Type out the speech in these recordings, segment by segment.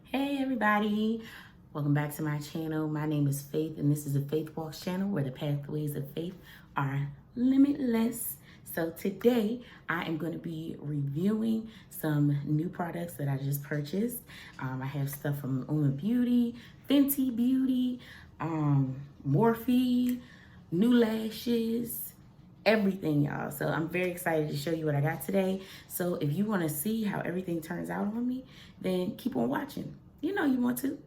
Hey everybody, welcome back to my channel. My name is Faith and this is a Faith Walks channel where the pathways of faith are limitless. So today I am going to be reviewing some new products that I just purchased. I have stuff from Uoma Beauty, Fenty Beauty, Morphe, new lashes, everything, y'all. So I'm very excited to show you what I got today. So if you want to see how everything turns out on me, then keep on watching. You know you want to.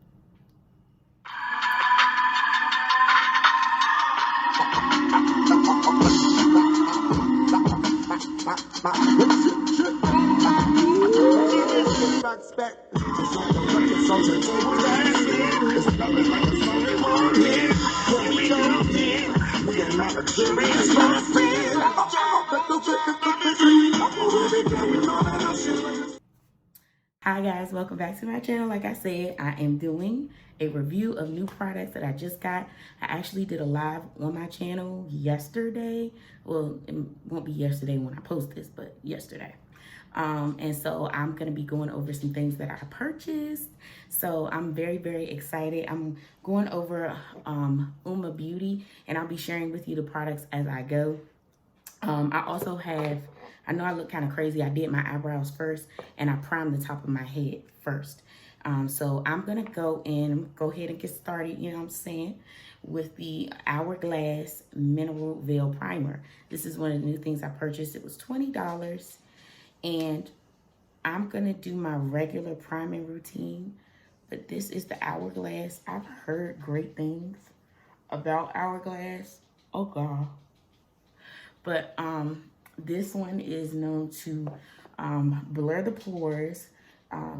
Hi guys, welcome back to my channel. Like I said, I am doing a review of new products that I just got. I actually did a live on my channel yesterday. Well, it won't be yesterday when I post this, but yesterday. And so I'm going to be going over some things that I purchased. So I'm very, very excited. I'm going over Uoma Beauty, and I'll be sharing with you the products as I go. I also have, I know I look kind of crazy. I did my eyebrows first and I primed the top of my head first. So I'm going to go ahead and get started, you know what I'm saying, with the Hourglass Mineral Veil Primer. This is one of the new things I purchased. It was $20. And I'm going to do my regular priming routine. But this is the Hourglass. I've heard great things about Hourglass. Oh, God. But this one is known to blur the pores,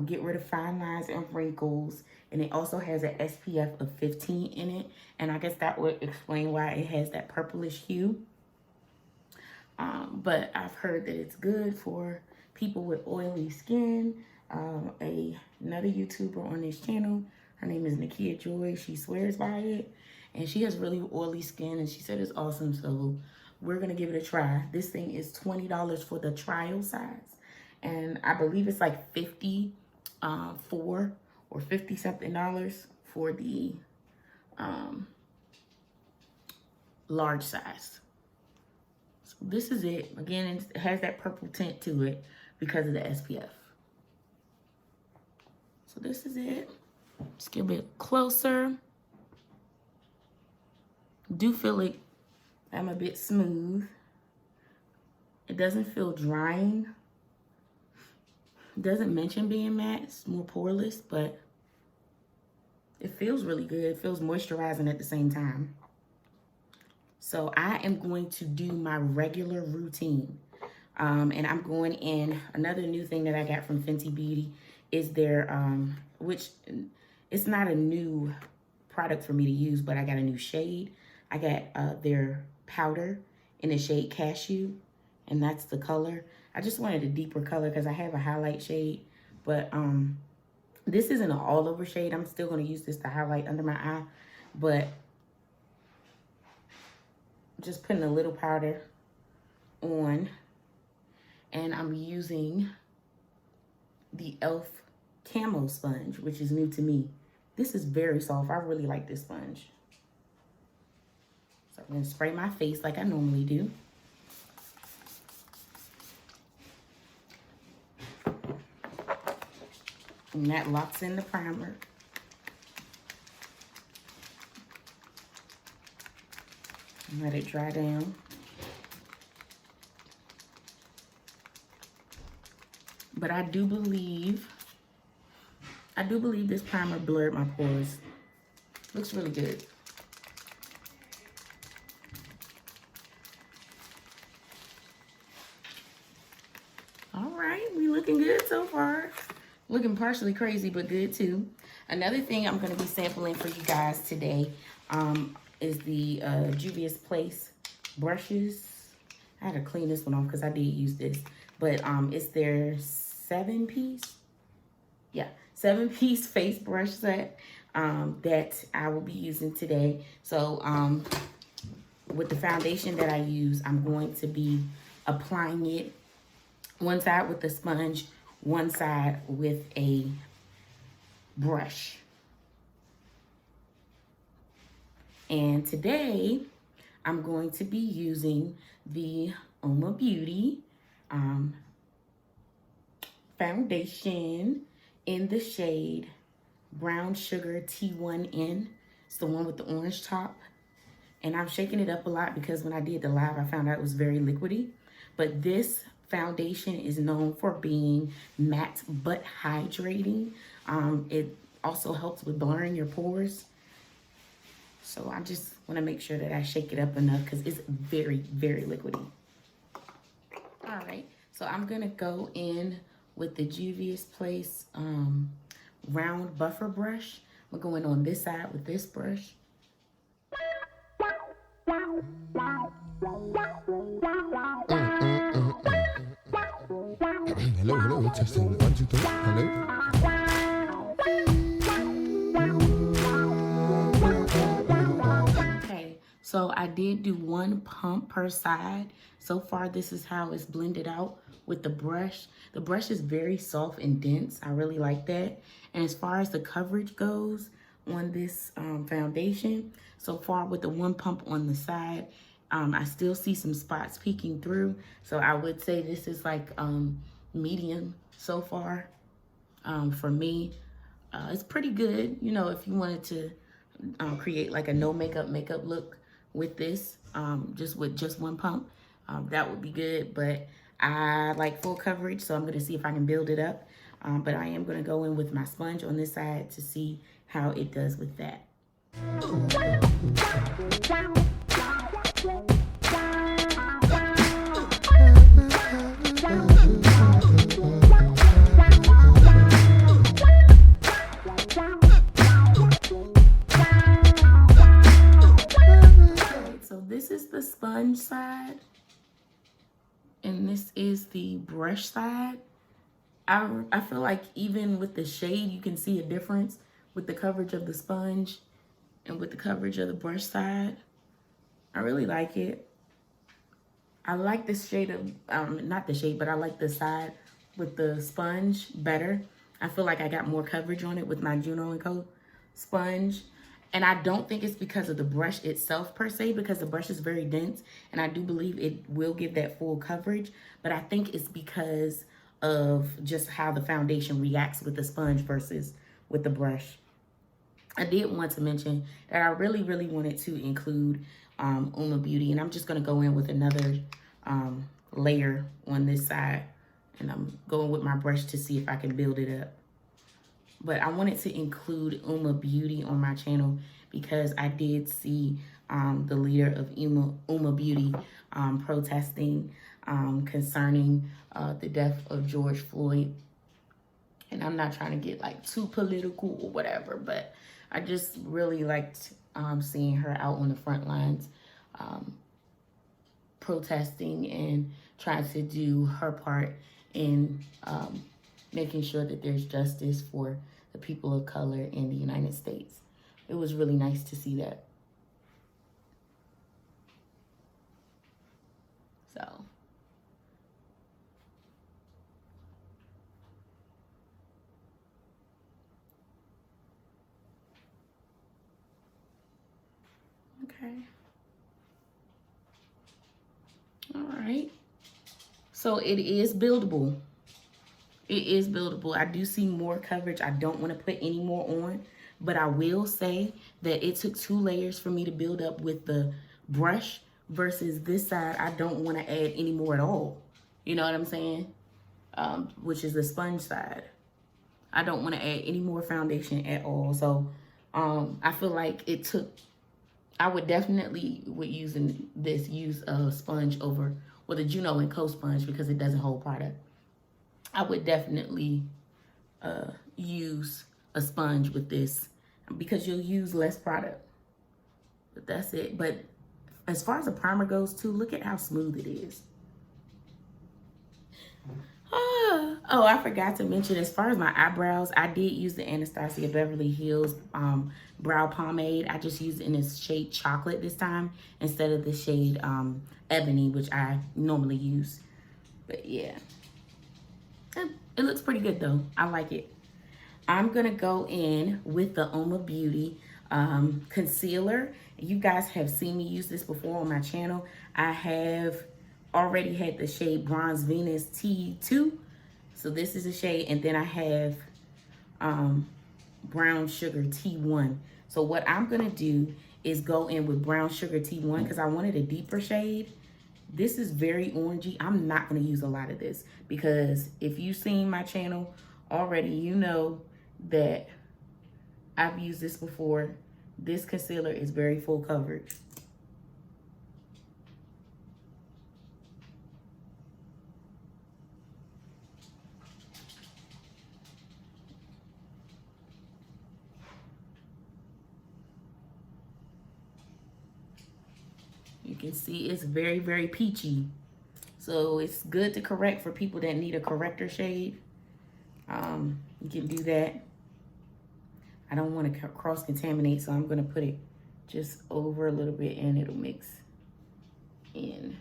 get rid of fine lines and wrinkles, and it also has an SPF of 15 in it. And I guess that would explain why it has that purplish hue. But I've heard that it's good for people with oily skin. Another YouTuber on this channel, her name is Nakia Joy. She swears by it, and she has really oily skin, and she said it's awesome. So we're gonna give it a try. This thing is $20 for the trial size, and I believe it's like $54 or $50 something for the large size. So this is it. Again, it has that purple tint to it because of the SPF. So this is it. Let's get a bit closer. Do feel like I'm a bit smooth. It doesn't feel drying. It doesn't mention being matte. It's more poreless, but it feels really good. It feels moisturizing at the same time. So I am going to do my regular routine. And I'm going in, another new thing that I got from Fenty Beauty is their, which it's not a new product for me to use, but I got a new shade. I got their powder in the shade Cashew, and that's the color. I just wanted a deeper color because I have a highlight shade, but this isn't an all over shade. I'm still going to use this to highlight under my eye, but just putting a little powder on, and I'm using the e.l.f. Camo sponge, which is new to me. This is very soft. I really like this sponge. So I'm going to spray my face like I normally do. And that locks in the primer. And let it dry down. But I do believe this primer blurred my pores. Looks really good. All right, we looking good so far. Looking partially crazy, but good too. Another thing I'm gonna be sampling for you guys today is the Juvia's Place brushes. I had to clean this one off because I did use this, but it's their 7-piece, yeah, 7-piece face brush set that I will be using today. So with the foundation that I use, I'm going to be applying it one side with the sponge, one side with a brush. And today, I'm going to be using the Uoma Beauty foundation in the shade Brown Sugar T1N. It's the one with the orange top. And I'm shaking it up a lot because when I did the live, I found out it was very liquidy. But this foundation is known for being matte but hydrating. It also helps with blurring your pores. So I just want to make sure that I shake it up enough because it's very, very liquidy. All right, so I'm going to go in with the Juvia's Place round buffer brush. I'm going on this side with this brush. Hello, testing 1, 2, 3. Hello. Okay, so I did do one pump per side. So far, this is how it's blended out with the brush. The brush is very soft and dense. I really like that. And as far as the coverage goes on this foundation, so far with the one pump on the side, I still see some spots peeking through. So I would say this is like medium so far for me. It's pretty good, you know, if you wanted to create like a no makeup look with this, just with just one pump, that would be good. But I like full coverage, so I'm gonna see if I can build it up. But I am gonna go in with my sponge on this side to see how it does with that. So this is the sponge side, and this is the brush side. I feel like even with the shade, you can see a difference with the coverage of the sponge and with the coverage of the brush side. I really like it. I like this shade of, not the shade, but I like the side with the sponge better. I feel like I got more coverage on it with my Juno & Co. sponge. And I don't think it's because of the brush itself per se, because the brush is very dense and I do believe it will give that full coverage. But I think it's because of just how the foundation reacts with the sponge versus with the brush. I did want to mention that I really, really wanted to include Uoma Beauty, and I'm just gonna go in with another layer on this side, and I'm going with my brush to see if I can build it up. But I wanted to include Uoma Beauty on my channel because I did see the leader of Uoma Beauty protesting concerning the death of George Floyd. And I'm not trying to get like too political or whatever, but I just really liked seeing her out on the front lines protesting and trying to do her part in making sure that there's justice for the people of color in the United States. It was really nice to see that. So. Okay. All right. So it is buildable. It is buildable. I do see more coverage. I don't want to put any more on, but I will say that it took 2 layers for me to build up with the brush versus this side. I don't want to add any more at all. You know what I'm saying? Which is the sponge side. I don't want to add any more foundation at all. So I feel like it took, I would definitely, with using this, use a sponge over, well, the Juno & Co sponge because it doesn't hold product. I would definitely use a sponge with this because you'll use less product. But that's it. But as far as a primer goes too, look at how smooth it is. Oh, I forgot to mention, as far as my eyebrows, I did use the Anastasia Beverly Hills brow pomade. I just used it in this shade Chocolate this time instead of the shade Ebony, which I normally use. But yeah, it looks pretty good though. I like it. I'm going to go in with the Uoma Beauty concealer. You guys have seen me use this before on my channel. I have already had the shade Bronze Venus T2. So this is a shade, and then I have Brown Sugar T1. So what I'm going to do is go in with Brown Sugar T1 because I wanted a deeper shade. This is very orangey. I'm not going to use a lot of this because if you've seen my channel already, you know that I've used this before. This concealer is very full coverage. You can see it's very, very peachy. So it's good to correct for people that need a corrector shade. You can do that. I don't want to cross-contaminate, so I'm going to put it just over a little bit and it'll mix in.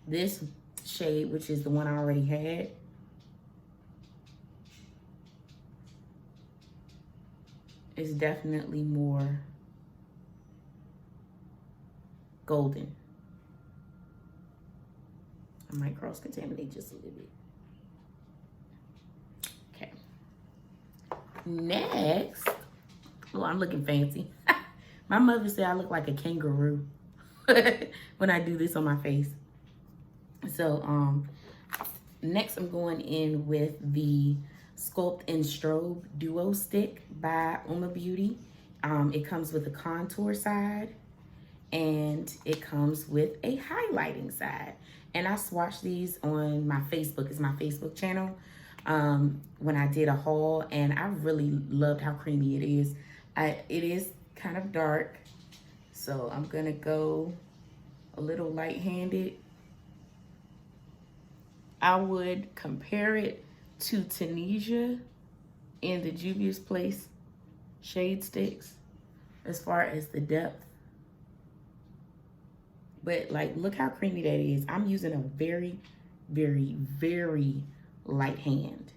This shade, which is the one I already had, is definitely more golden. I might cross-contaminate just a little bit. Okay. Next, oh, I'm looking fancy. My mother said I look like a kangaroo when I do this on my face. So, next I'm going in with the Sculpt and Strobe Duo Stick by Uoma Beauty. It comes with a contour side and it comes with a highlighting side. And I swatched these on my Facebook. It's my Facebook channel when I did a haul, and I really loved how creamy it is. It is kind of dark, so I'm gonna go a little light-handed. I would compare it to Tunisia in the Juvia's Place shade sticks as far as the depth. But like, look how creamy that is. I'm using a very, very, very light hand.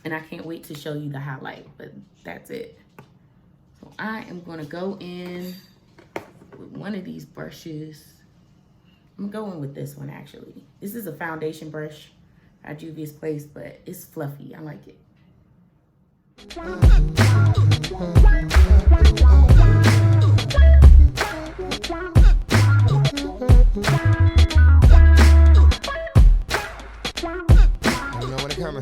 And I can't wait to show you the highlight, but that's it. So I am gonna go in with one of these brushes. I'm going with this one actually. This is a foundation brush at Juvia's Place, but it's fluffy. I like it. I know when it coming.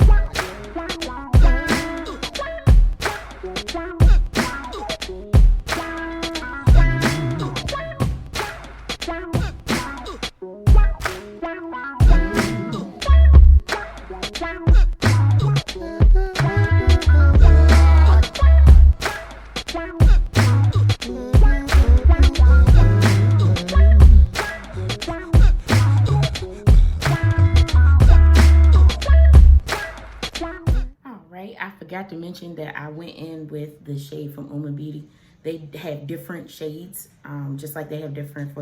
To mention that I went in with the shade from Uoma Beauty. They have different shades, just like they have different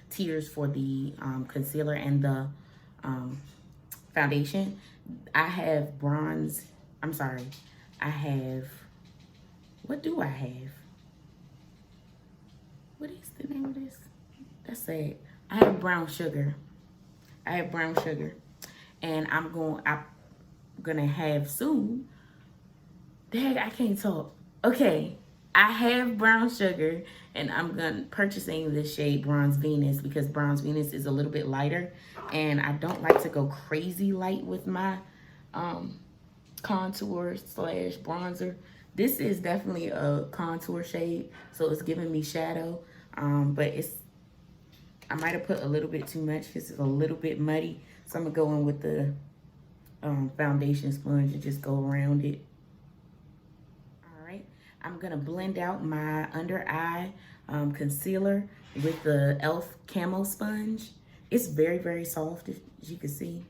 tiers for the concealer and the foundation. I have bronze, I'm sorry, I have, what do I have? What is the name of this? That's it. I have brown sugar. I have brown sugar. And I'm gonna have soon, dang, I can't talk. Okay, I have brown sugar and I'm purchasing this shade Bronze Venus because Bronze Venus is a little bit lighter and I don't like to go crazy light with my contour slash bronzer. This is definitely a contour shade, so it's giving me shadow, but I might have put a little bit too much. This is a little bit muddy, so I'm gonna go in with the foundation sponge and just go around it. I'm gonna blend out my under eye concealer with the e.l.f. Camo Sponge. It's very, very soft, as you can see.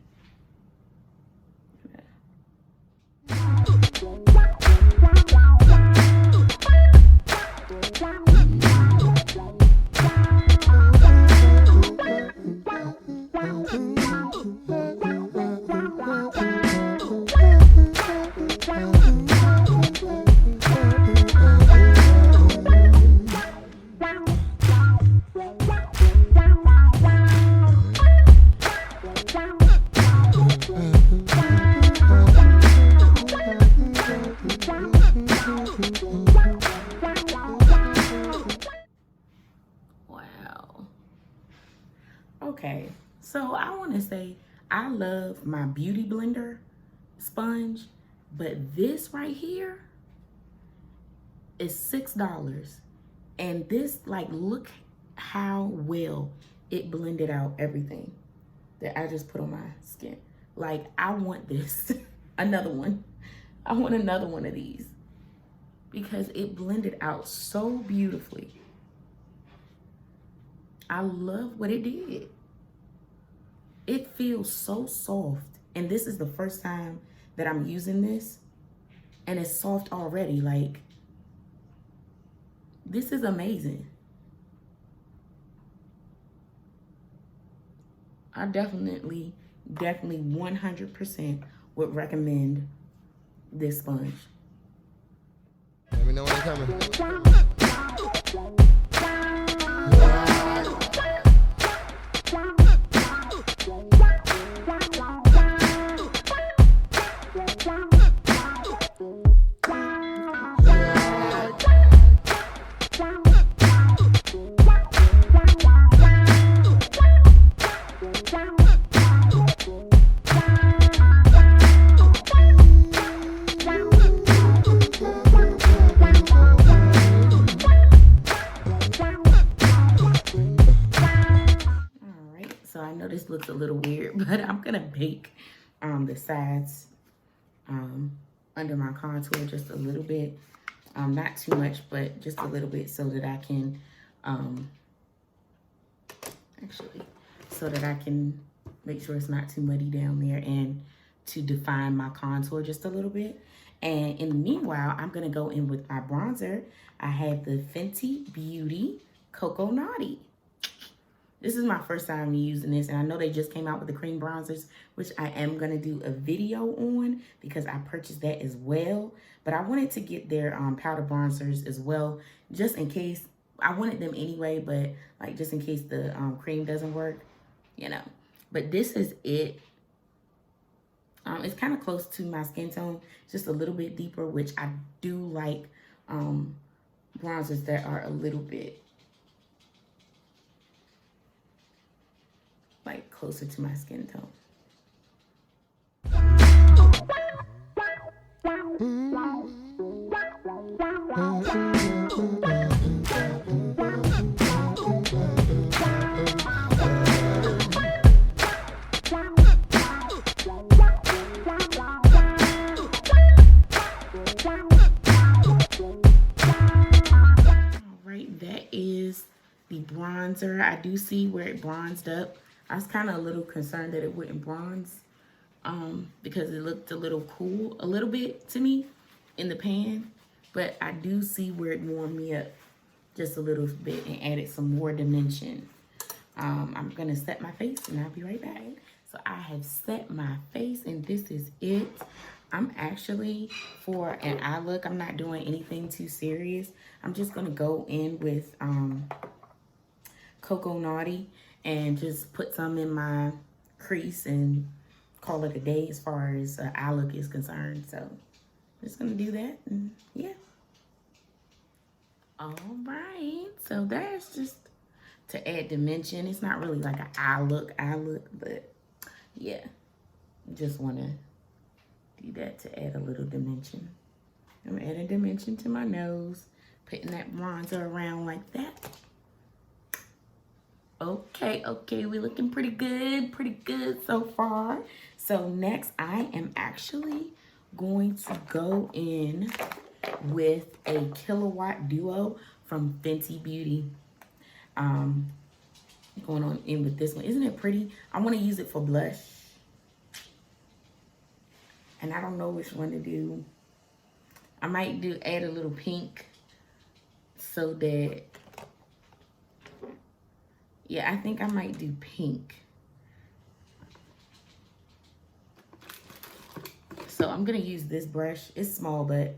Okay, so I want to say I love my beauty blender sponge, but this right here is $6. And this, like, look how well it blended out everything that I just put on my skin. Like, I want this. Another one. I want another one of these because it blended out so beautifully. I love what it did. It feels so soft. And this is the first time that I'm using this. And it's soft already. Like, this is amazing. I definitely 100% would recommend this sponge. Let me know when they're coming. This looks a little weird, but I'm gonna bake the sides under my contour just a little bit, not too much, but just a little bit, so that I can make sure it's not too muddy down there, and to define my contour just a little bit. And in the meanwhile, I'm gonna go in with my bronzer. I have the Fenty Beauty Coco Naughty. This is my first time using this, and I know they just came out with the cream bronzers, which I am going to do a video on because I purchased that as well. But I wanted to get their powder bronzers as well, just in case. I wanted them anyway, but like just in case the cream doesn't work, you know. But this is it. It's kind of close to my skin tone, just a little bit deeper, which I do like bronzers that are a little bit like closer to my skin tone. All right, that is the bronzer. I do see where it bronzed up. I was kind of a little concerned that it wouldn't bronze because it looked a little cool, a little bit to me in the pan. But I do see where it warmed me up just a little bit and added some more dimension. I'm going to set my face and I'll be right back. So I have set my face and this is it. I'm actually, for an eye look, I'm not doing anything too serious. I'm just going to go in with Coco Naughty and just put some in my crease and call it a day as far as eye look is concerned. So I'm just gonna do that, and yeah. All right, so that's just to add dimension. It's not really like an eye look, but yeah, just wanna do that to add a little dimension. I'm adding dimension to my nose, putting that bronzer around like that. Okay, we're looking pretty good so far. So next, I am actually going to go in with a Kilowatt Duo from Fenty Beauty. Going on in with this one. Isn't it pretty? I want to use it for blush. And I don't know which one to do. I might add a little pink so that, yeah, I think I might do pink So I'm gonna use this brush. It's small, but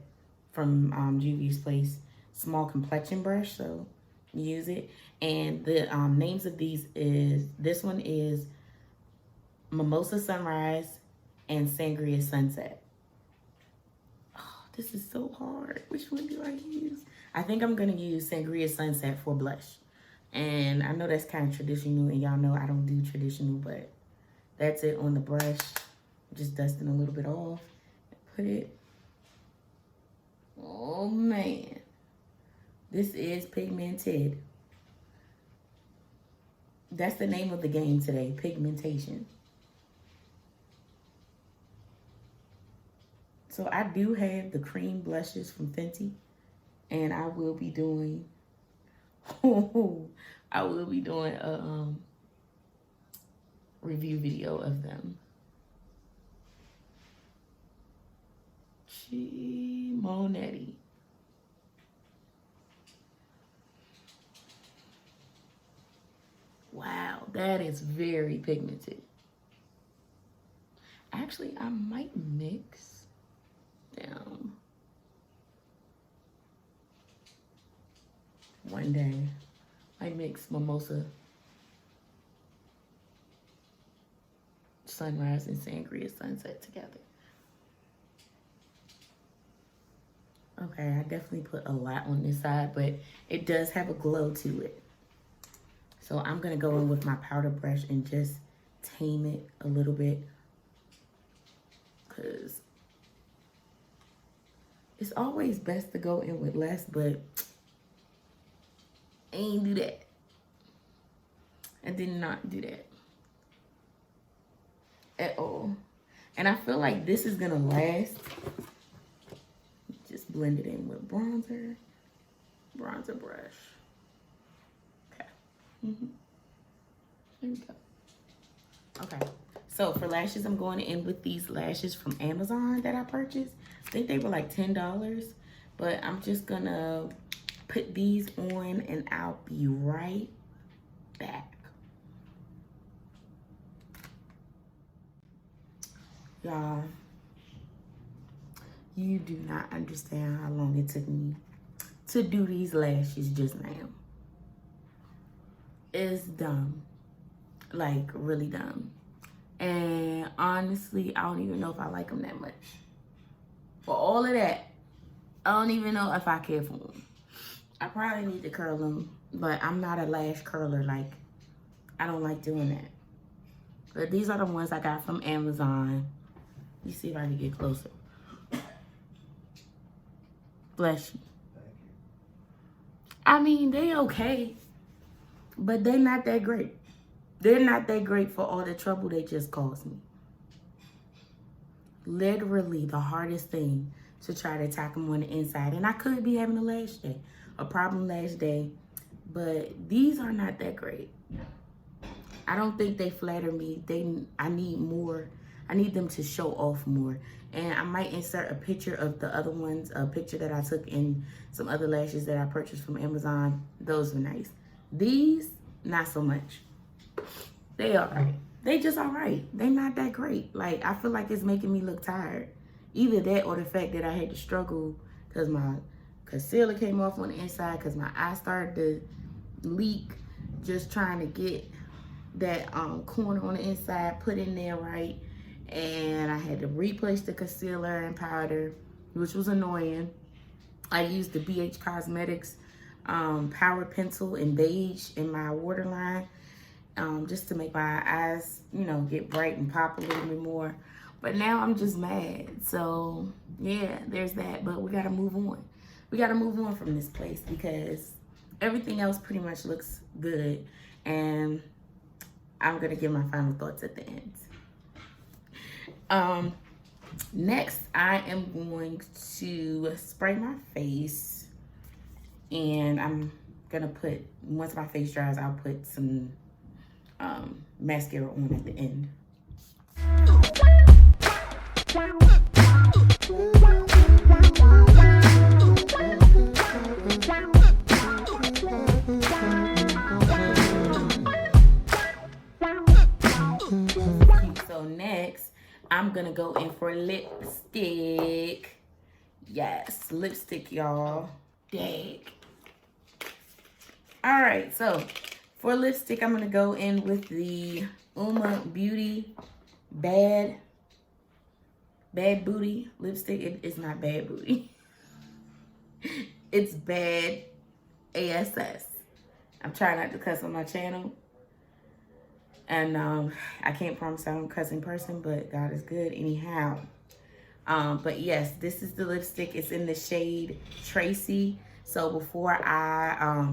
from Judy's Place, small complexion brush. So use it. And the names of these is, this one is Mimosa Sunrise and Sangria Sunset. Oh, this is so hard. Which one do I use? I think I'm gonna use Sangria Sunset for blush. And I know that's kind of traditional, and y'all know I don't do traditional, but that's it on the brush. Just dusting a little bit off. Put it. Oh man. This is pigmented. That's the name of the game today, pigmentation. So I do have the cream blushes from Fenty, and I will be doing a review video of them. Monetti. Wow, that is very pigmented. Actually, I might mix down one day. I mix Mimosa Sunrise and Sangria Sunset together. Okay, I definitely put a lot on this side, but it does have a glow to it. So I'm gonna go in with my powder brush and just tame it a little bit, because it's always best to go in with less, but I ain't do that. I did not do that at all. And I feel like this is gonna last. Just blend it in with bronzer brush. Okay. There we go. Okay. So for lashes, I'm going in with these lashes from Amazon that I purchased. I think they were like $10, but I'm just gonna put these on and I'll be right back. Y'all, you do not understand how long it took me to do these lashes just now. It's dumb. Like, really dumb. And honestly, I don't even know if I like them that much. For all of that, I don't even know if I care for them. I probably need to curl them, but I'm not a lash curler. Like, I don't like doing that. But these are the ones I got from Amazon. Let me see if I can get closer. Bless you. I mean, they okay, but they're not that great. They're not that great for all the trouble they just caused me. Literally the hardest thing to try to tack them on the inside. And I could be having a lash day, a problem lash day, but these are not that great. I don't think they flatter me. I need more. I need them to show off more. And I might insert a picture of the other ones, a picture that I took in some other lashes that I purchased from Amazon. Those were nice. These, not so much. They all right. They just all right. They not that great. Like, I feel like it's making me look tired. Either that or the fact that I had to struggle because my concealer came off on the inside, because my eye started to leak, just trying to get that corner on the inside put in there right. And I had to replace the concealer and powder, which was annoying. I used the BH Cosmetics Power Pencil in beige in my waterline, just to make my eyes, you know, get bright and pop a little bit more. But now I'm just mad. So yeah, there's that. But we gotta move on. We gotta move on from this place because everything else pretty much looks good. And I'm gonna give my final thoughts at the end. Next, I am going to spray my face, and I'm gonna put, once my face dries, I'll put some mascara on at the end. So next, I'm gonna go in for lipstick. Yes, lipstick, y'all. Dang. All right, so for lipstick, I'm gonna go in with the Uoma Beauty BadA Booty lipstick. It's not Bad Booty. It's Bad ASS. I'm trying not to cuss on my channel. And I can't promise I don't cuss in person, but God is good anyhow. But yes, this is the lipstick. It's in the shade Tracy. So before I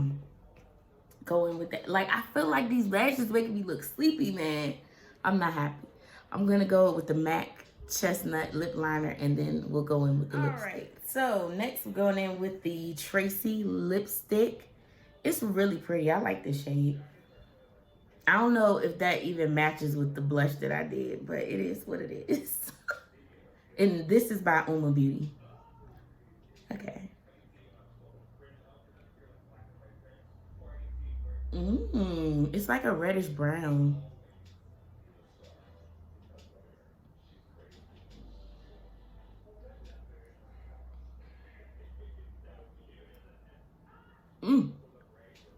go in with that, like, I feel like these lashes making me look sleepy, man. I'm not happy. I'm gonna go with the MAC Chestnut lip liner, and then we'll go in with the lipstick. All right, so next we're going in with the Tracy lipstick. It's really pretty. I like this shade. I don't know if that even matches with the blush that I did, but it is what it is. And this is by Uoma Beauty. Okay. It's like a reddish brown.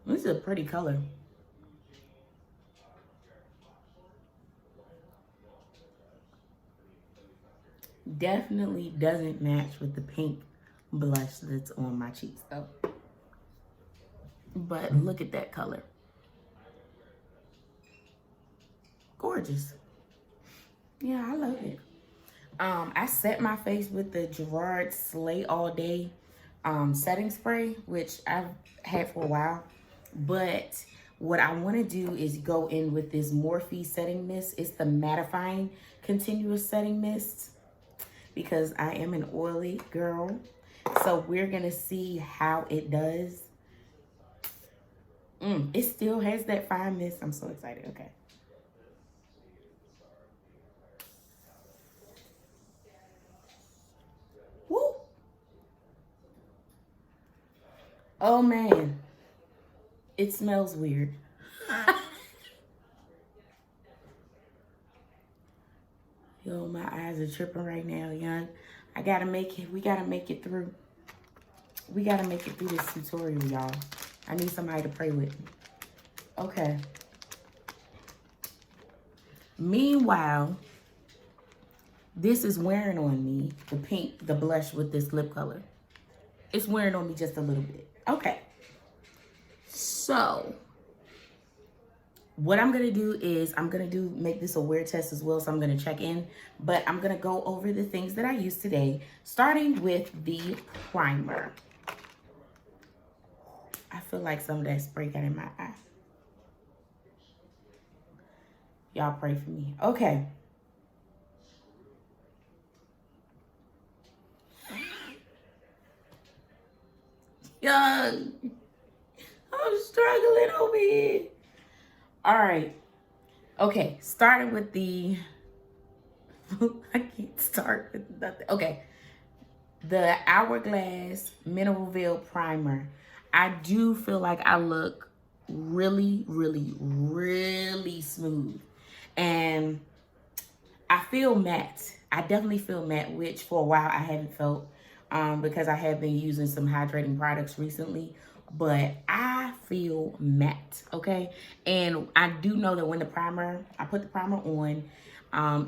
This is a pretty color. Definitely doesn't match with the pink blush that's on my cheeks though. But look at that color. Gorgeous. Yeah, I love it. I set my face with the Gerard Slay All Day setting spray, which I've had for a while. But what I want to do is go in with this Morphe setting mist. It's the mattifying continuous setting mist, because I am an oily girl. So we're gonna see how it does. It still has that fine mist. I'm so excited. Okay. Woo! Oh man, it smells weird. Yo, my eyes are tripping right now, young. I gotta make it. We gotta make it through. We gotta make it through this tutorial, y'all. I need somebody to pray with me. Okay. Meanwhile, this is wearing on me, the pink, the blush with this lip color. It's wearing on me just a little bit. Okay. So what I'm gonna do is make this a wear test as well. So I'm gonna check in, but I'm gonna go over the things that I used today, starting with the primer. I feel like some of that spray got in my eye. Y'all pray for me. Okay. Young, I'm struggling over here. All right. Okay, starting with the, I can't start with nothing. Okay, the Hourglass Mineral Veil Primer. I do feel like I look really, really, really smooth. And I feel matte. I definitely feel matte, which for a while I haven't felt because I have been using some hydrating products recently. But I feel matte, okay? And I do know that when I put the primer on,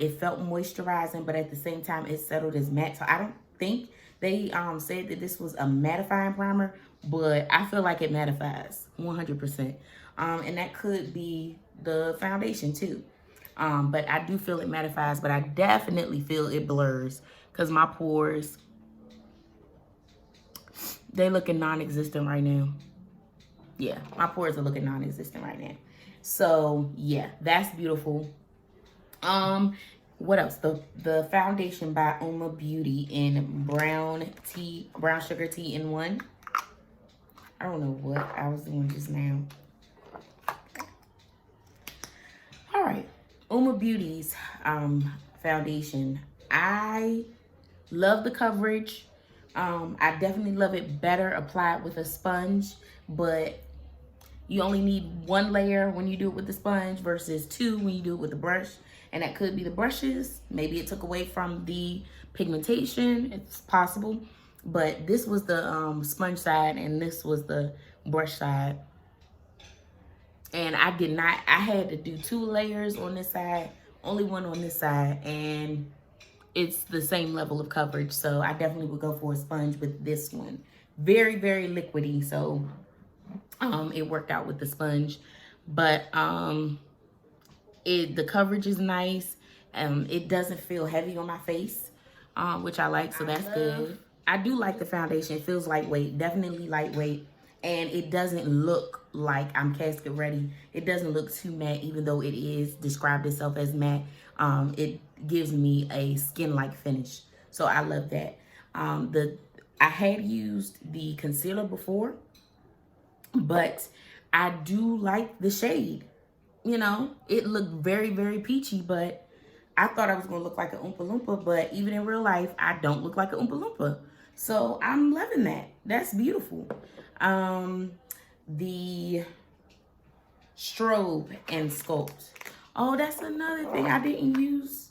it felt moisturizing, but at the same time, it settled as matte. So I don't think they said that this was a mattifying primer, but I feel like it mattifies 100%. And that could be the foundation too. But I do feel it mattifies, but I definitely feel it blurs because my pores, they looking non-existent right now. Yeah, my pores are looking non-existent right now. So yeah, that's beautiful. What else? The foundation by Uoma Beauty in brown sugar tea in 1. I don't know what I was doing just now. All right, Uoma Beauty's foundation. I love the coverage. I definitely love it better applied with a sponge, but you only need one layer when you do it with the sponge versus two when you do it with the brush. And that could be the brushes. Maybe it took away from the pigmentation. It's possible. But this was the sponge side and this was the brush side. And I had to do 2 layers on this side, only one on this side, and it's the same level of coverage. So I definitely would go for a sponge with this one. Very, very liquidy, so it worked out with the sponge. But the coverage is nice. It doesn't feel heavy on my face, which I like, so that's good. I do like the foundation. It feels lightweight, definitely lightweight. And it doesn't look like I'm casket ready. It doesn't look too matte, even though it is described itself as matte. It gives me a skin-like finish. So I love that. I had used the concealer before, but I do like the shade. You know, it looked very, very peachy, but I thought I was going to look like an Oompa Loompa, but even in real life, I don't look like an Oompa Loompa. So I'm loving that. That's beautiful. The strobe and sculpt. Oh, that's another thing I didn't use.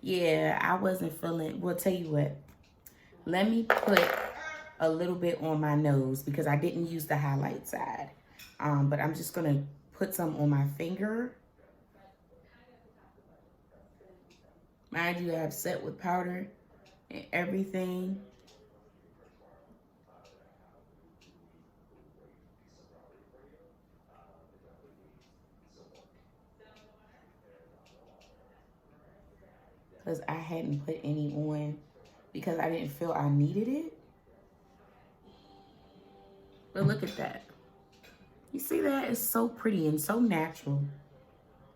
Yeah, I wasn't feeling, well, tell you what. Let me put a little bit on my nose because I didn't use the highlight side. But I'm just going to put some on my finger. Mind you, I have set with powder and everything. Because I hadn't put any on because I didn't feel I needed it. But look at that. You see that? It's so pretty and so natural.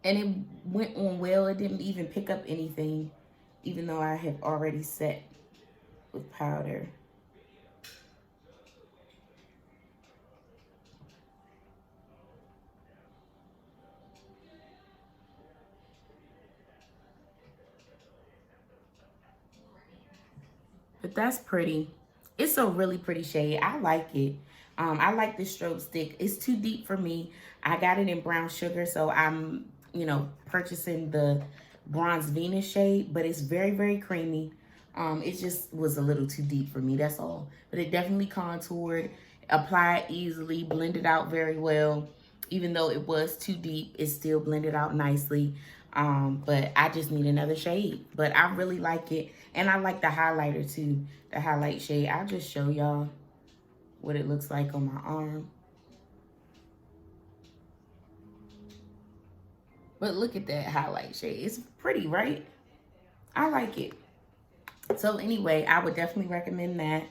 And it went on well. It didn't even pick up anything, even though I have already set with powder. But that's pretty. It's a really pretty shade. I like it. I like this strobe stick. It's too deep for me. I got it in brown sugar, so I'm, you know, purchasing the Bronze Venus shade, but it's very, very creamy. It just was a little too deep for me, that's all. But it definitely contoured, applied easily, blended out very well. Even though it was too deep, it still blended out nicely. But I just need another shade. But I really like it. And I like the highlighter too, the highlight shade. I'll just show y'all what it looks like on my arm. But look at that highlight shade. It's pretty, right? I like it. So anyway, I would definitely recommend that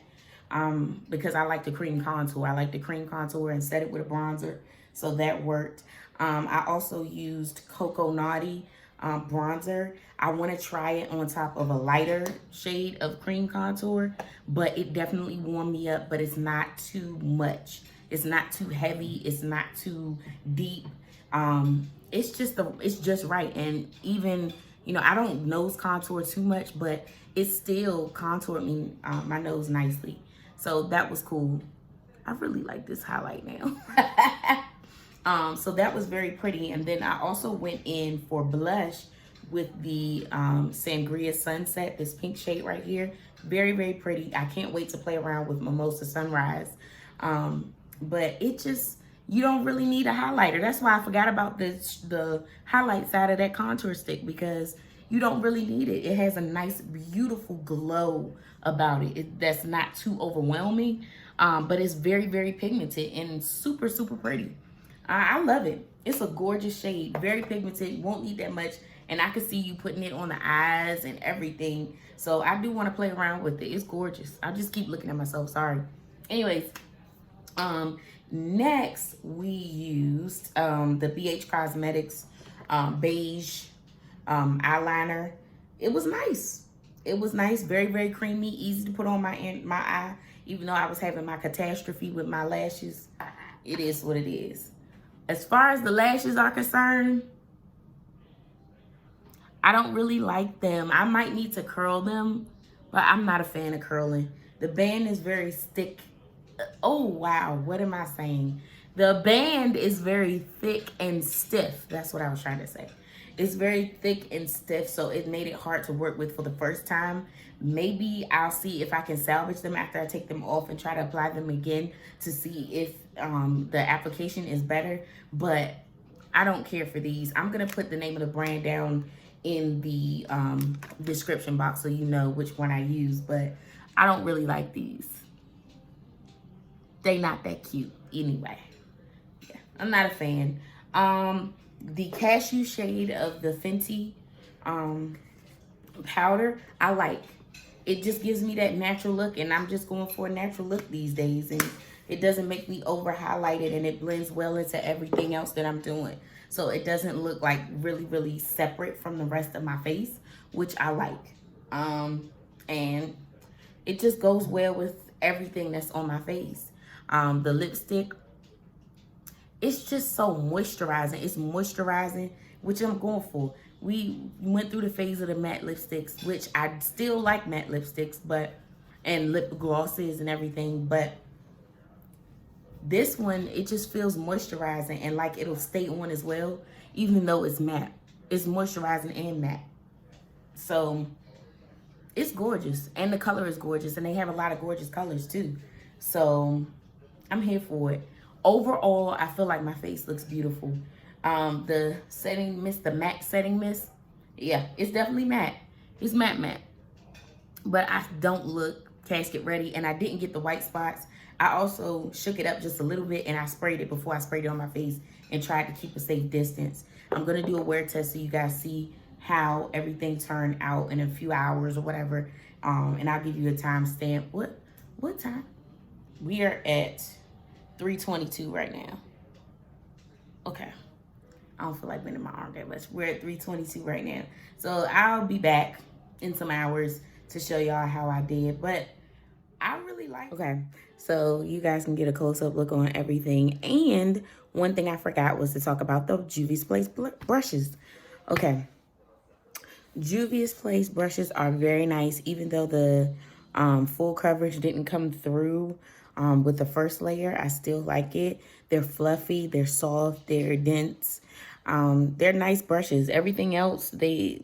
because I like the cream contour. I like the cream contour and set it with a bronzer. So that worked. I also used Coco Naughty bronzer. I want to try it on top of a lighter shade of cream contour, but it definitely warmed me up, but it's not too much. It's not too heavy. It's not too deep. It's just right. And even, you know, I don't nose contour too much, but it still contoured me, my nose nicely. So that was cool. I really like this highlight now. So that was very pretty. And then I also went in for blush with the Sangria Sunset, this pink shade right here. Very, very pretty. I can't wait to play around with Mimosa Sunrise. But it just, you don't really need a highlighter. That's why I forgot about the highlight side of that contour stick, because you don't really need it. It has a nice, beautiful glow about it. That's not too overwhelming, but it's very, very pigmented and super, super pretty. I love it. It's a gorgeous shade, very pigmented, won't need that much. And I can see you putting it on the eyes and everything. So I do want to play around with it. It's gorgeous. I just keep looking at myself, sorry. Anyways, next we used the BH Cosmetics Beige eyeliner. It was nice. It was nice, very, very creamy, easy to put on my eye. Even though I was having my catastrophe with my lashes, it is what it is. As far as the lashes are concerned, I don't really like them. I might need to curl them, but I'm not a fan of curling. The band is very thick. Oh, wow. What am I saying? The band is very thick and stiff. That's what I was trying to say. It's very thick and stiff, so it made it hard to work with for the first time. Maybe I'll see if I can salvage them after I take them off and try to apply them again to see if the application is better. But I don't care for these. I'm going to put the name of the brand down in the description box so you know which one I use. But I don't really like these. They not that cute anyway. Yeah, I'm not a fan. The Cashew shade of the Fenty powder, I like. It just gives me that natural look, and I'm just going for a natural look these days. And it doesn't make me over highlighted, and it blends well into everything else that I'm doing. So it doesn't look like really, really separate from the rest of my face, which I like. And it just goes well with everything that's on my face. The lipstick, it's just so moisturizing. It's moisturizing, which I'm going for. We went through the phase of the matte lipsticks, which I still like matte lipsticks, and lip glosses and everything, but this one, it just feels moisturizing and like it'll stay on as well, even though it's matte. It's moisturizing and matte. So it's gorgeous, and the color is gorgeous, and they have a lot of gorgeous colors too. So I'm here for it. Overall, I feel like my face looks beautiful. The setting mist, the matte setting mist, yeah, it's definitely matte. It's matte. But I don't look casket ready, and I didn't get the white spots. I also shook it up just a little bit, and I sprayed it before I sprayed it on my face and tried to keep a safe distance. I'm going to do a wear test so you guys see how everything turned out in a few hours or whatever. And I'll give you a timestamp. What time? We are at 3:22 right now. Okay. I don't feel like bending my arm that much. We're at 3:22 right now. So I'll be back in some hours to show y'all how I did. But I really like it. Okay. So you guys can get a close-up look on everything. And one thing I forgot was to talk about the Juvia's Place brushes. Okay. Juvia's Place brushes are very nice, even though the full coverage didn't come through with the first layer. I still like it. They're fluffy, they're soft, they're dense. They're nice brushes. Everything else, they,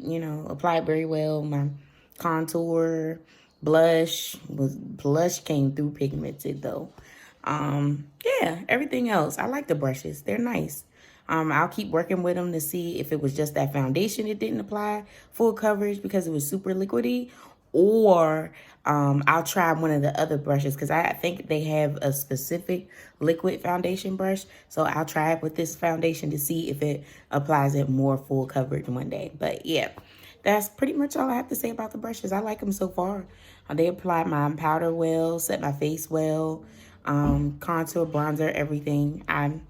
apply very well. My contour, blush came through pigmented though. Yeah, everything else, I like the brushes. They're nice. I'll keep working with them to see if it was just that foundation it didn't apply full coverage because it was super liquidy, or I'll try one of the other brushes because I think they have a specific liquid foundation brush. So I'll try it with this foundation to see if it applies it more full coverage one day. But yeah, that's pretty much all I have to say about the brushes. I like them so far. They apply my powder well, set my face well, contour, bronzer, everything. I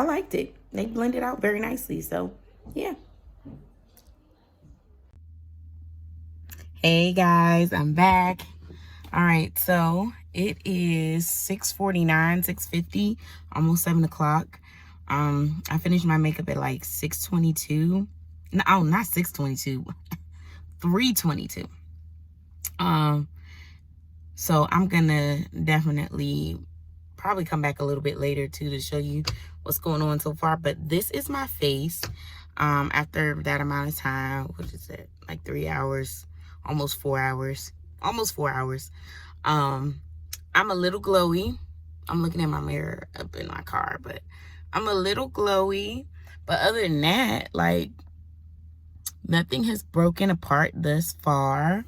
liked it. They blended out very nicely. So yeah. Hey guys, I'm back. All right, so it is 6:49, 6:50, almost 7 o'clock. I finished my makeup at like 6:22. No, not 6:22, 3:22. So I'm gonna definitely probably come back a little bit later too to show you what's going on so far. But this is my face after that amount of time. What is it? Like 3 hours. Almost 4 hours. I'm a little glowy. I'm looking at my mirror up in my car, but I'm a little glowy. But other than that, like, nothing has broken apart thus far.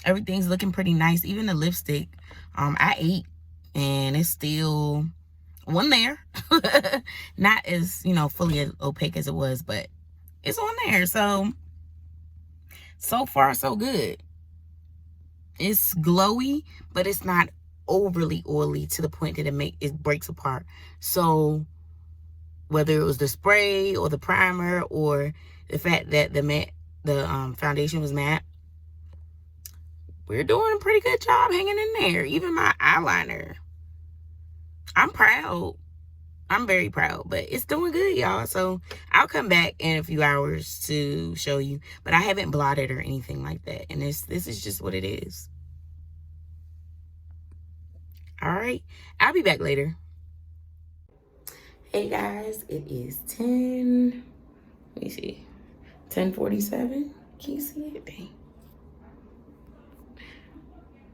Everything's looking pretty nice. Even the lipstick, I ate, and it's still one there. Not as, fully opaque as it was, but it's on there. So far, so good. It's glowy, but it's not overly oily to the point that it breaks apart. So whether it was the spray or the primer or the fact that the foundation was matte, we're doing a pretty good job hanging in there. Even my eyeliner, I'm proud. I'm very proud, but it's doing good, y'all. So I'll come back in a few hours to show you, but I haven't blotted or anything like that. And this is just what it is. All right, I'll be back later. Hey guys, it is 10, let me see, 10:47. Can you see it? Dang.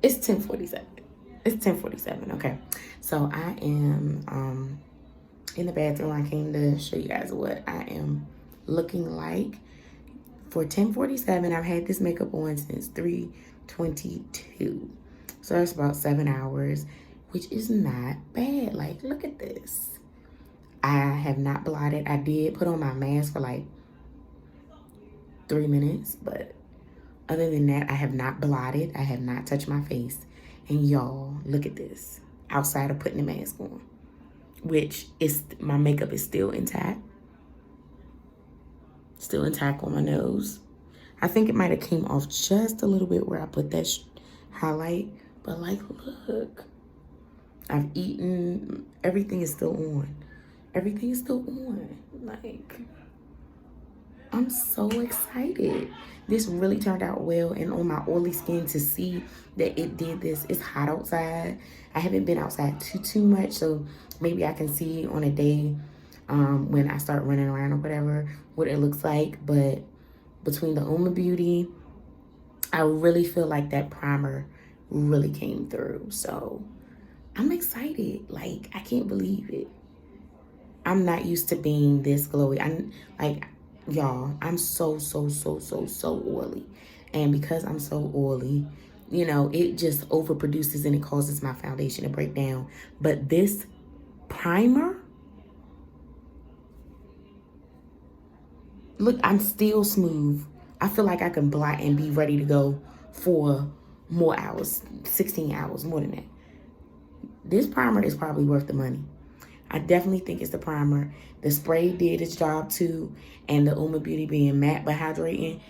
It's 10:47. It's 10:47, okay. So I am in the bathroom. I came to show you guys what I am looking like. For 10:47, I've had this makeup on since 3:22. So that's about 7 hours, which is not bad. Like, look at this. I have not blotted. I did put on my mask for like 3 minutes, but other than that, I have not blotted. I have not touched my face. And y'all, look at this. Outside of putting the mask on, which is, my makeup is still intact. Still intact on my nose. I think it might have came off just a little bit where I put that highlight, but like, look. I've eaten, everything is still on. Everything is still on. Like, I'm so excited. This really turned out well, and on my oily skin to see that it did this. It's hot outside. I haven't been outside too much, so maybe I can see on a day when I start running around or whatever what it looks like. But between the Uoma Beauty, I really feel like that primer really came through. So I'm excited. Like, I can't believe it. I'm not used to being this glowy. I'm like, y'all, I'm so oily. And because I'm so oily, you know, it just overproduces and it causes my foundation to break down. But this primer, look, I'm still smooth. I feel like I can blot and be ready to go for more hours, 16 hours, more than that. This primer is probably worth the money. I definitely think it's the primer. The spray did its job too, and the Uoma Beauty being matte but hydrating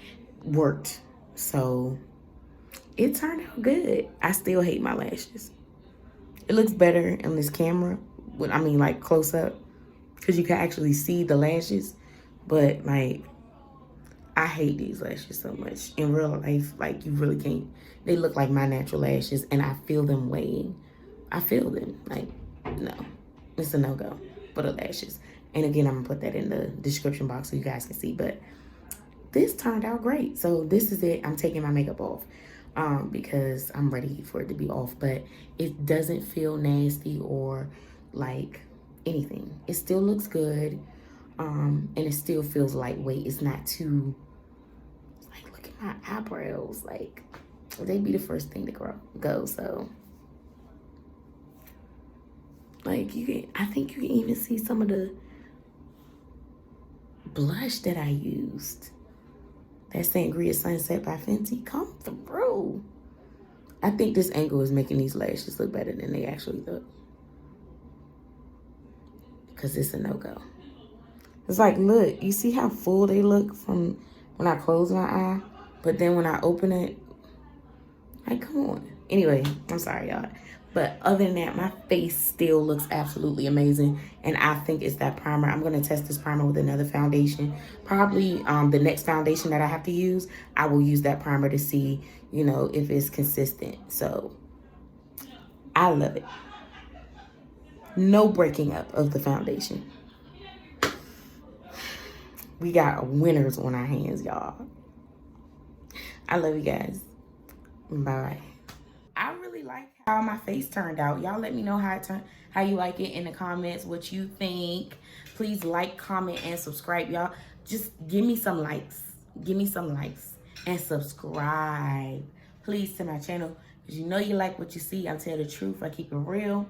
worked. So it turned out good. I still hate my lashes. It looks better on this camera, I mean like close up, because you can actually see the lashes. But like, I hate these lashes so much. In real life, like, you really can't. They look like my natural lashes, and I feel them weighing. I feel them. Like, no. It's a no-go for the lashes. And again, I'm gonna put that in the description box so you guys can see. But this turned out great. So this is it. I'm taking my makeup off because I'm ready for it to be off. But it doesn't feel nasty or like anything. It still looks good. And it still feels lightweight. It's not too, like, look at my eyebrows. Like, they'd be the first thing to go. So like, I think you can even see some of the blush that I used. That Sangria Sunset by Fenty come through. I think this angle is making these lashes look better than they actually look. Because it's a no-go. It's like, look, you see how full they look from when I close my eye? But then when I open it, like, come on. Anyway, I'm sorry, y'all. But other than that, my face still looks absolutely amazing. And I think it's that primer. I'm going to test this primer with another foundation. Probably the next foundation that I have to use, I will use that primer to see, you know, if it's consistent. So, I love it. No breaking up of the foundation. We got winners on our hands, y'all. I love you guys. Bye. I really like how my face turned out. Y'all let me know how you like it in the comments, what you think. Please like, comment, and subscribe, y'all. Just give me some likes. Give me some likes. And subscribe, please, to my channel. Because you know you like what you see. I tell the truth. I keep it real.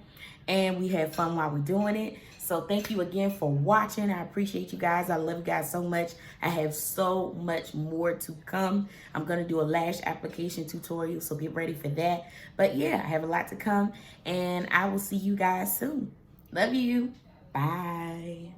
And we have fun while we're doing it. So thank you again for watching. I appreciate you guys. I love you guys so much. I have so much more to come. I'm going to do a lash application tutorial, so get ready for that. But yeah, I have a lot to come, and I will see you guys soon. Love you. Bye.